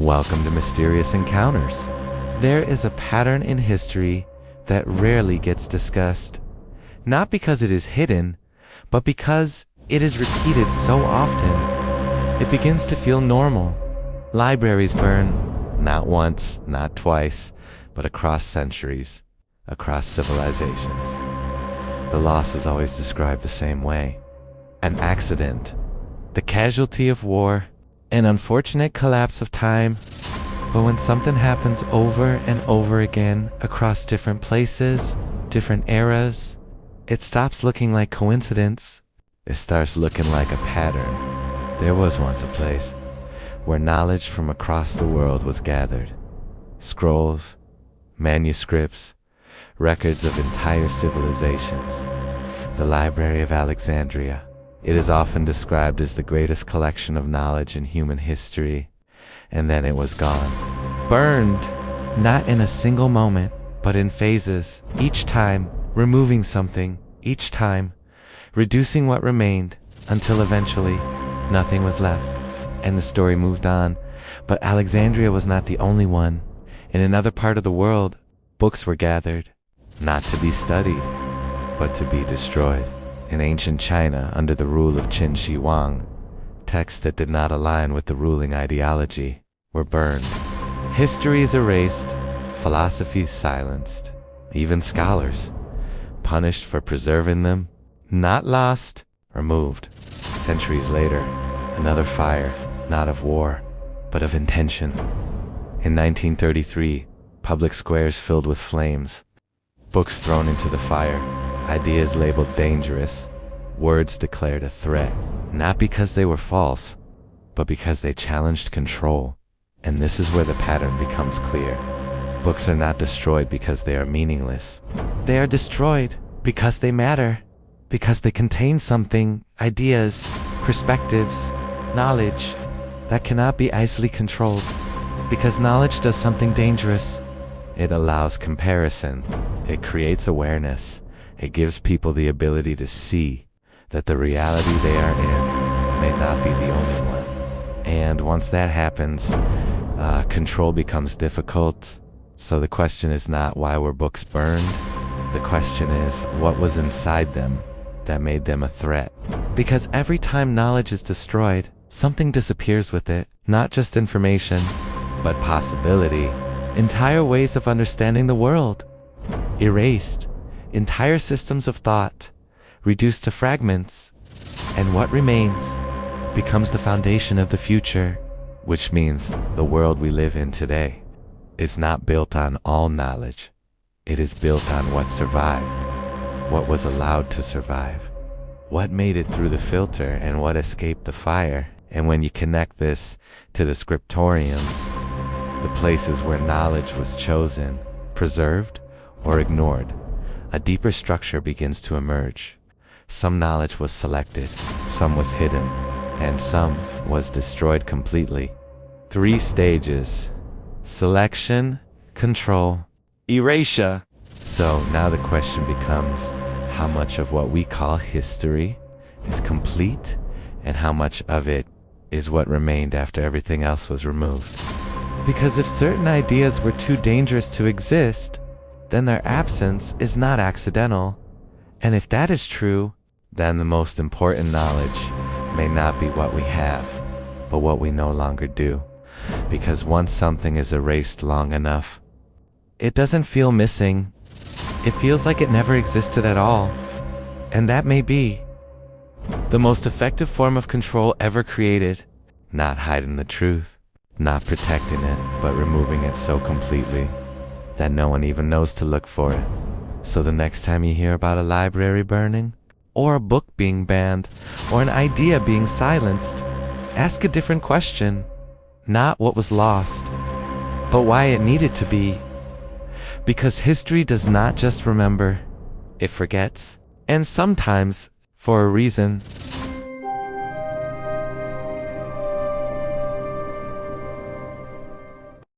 Welcome to Mysterious Encounters. There is a pattern in history that rarely gets discussed, not because it is hidden, but because it is repeated so often, it begins to feel normal. Libraries burn, not once, not twice, but across centuries, across civilizations. The loss is always described the same way: an accident, the casualty of war, an unfortunate collapse of time. But when something happens over and over again across different places, different eras, it stops looking like coincidence. It starts looking like a pattern. There was once a place where knowledge from across the world was gathered. Scrolls, manuscripts, records of entire civilizations. The Library of Alexandria. It is often described as the greatest collection of knowledge in human history, and then it was gone. Burned, not in a single moment, but in phases, each time removing something, each time reducing what remained, until eventually nothing was left, and the story moved on. But Alexandria was not the only one. In another part of the world, books were gathered, not to be studied, but to be destroyed. In ancient China, under the rule of Qin Shi Huang, texts that did not align with the ruling ideology were burned. History is erased, philosophy silenced, even scholars punished for preserving them, not lost, removed. Centuries later, another fire, not of war, but of intention. In 1933, public squares filled with flames, books thrown into the fire, ideas labeled dangerous, words declared a threat, not because they were false, but because they challenged control. And this is where the pattern becomes clear. Books are not destroyed because they are meaningless. They are destroyed because they matter, because they contain something, ideas, perspectives, knowledge that cannot be easily controlled. Because knowledge does something dangerous. It allows comparison. It creates awareness. It gives people the ability to see that the reality they are in may not be the only one. And once that happens, control becomes difficult. So the question is not why were books burned? The question is what was inside them that made them a threat? Because every time knowledge is destroyed, something disappears with it. Not just information, but possibility. Entire ways of understanding the world erased. Entire systems of thought reduced to fragments, and what remains becomes the foundation of the future, which means the world we live in today is not built on all knowledge. It is built on what survived, what was allowed to survive, what made it through the filter, and what escaped the fire. And when you connect this to the scriptoriums, the places where knowledge was chosen, preserved, or ignored, a deeper structure begins to emerge. Some knowledge was selected, some was hidden, and some was destroyed completely. 3 stages: selection, control, erasure. So now the question becomes, how much of what we call history is complete, and how much of it is what remained after everything else was removed? Because if certain ideas were too dangerous to exist, then their absence is not accidental. And if that is true, then the most important knowledge may not be what we have, but what we no longer do. Because once something is erased long enough, it doesn't feel missing. It feels like it never existed at all. And that may be the most effective form of control ever created. Not hiding the truth, not protecting it, but removing it so completely that no one even knows to look for it. So the next time you hear about a library burning, or a book being banned, or an idea being silenced, ask a different question. Not what was lost, but why it needed to be. Because history does not just remember, it forgets. And sometimes, for a reason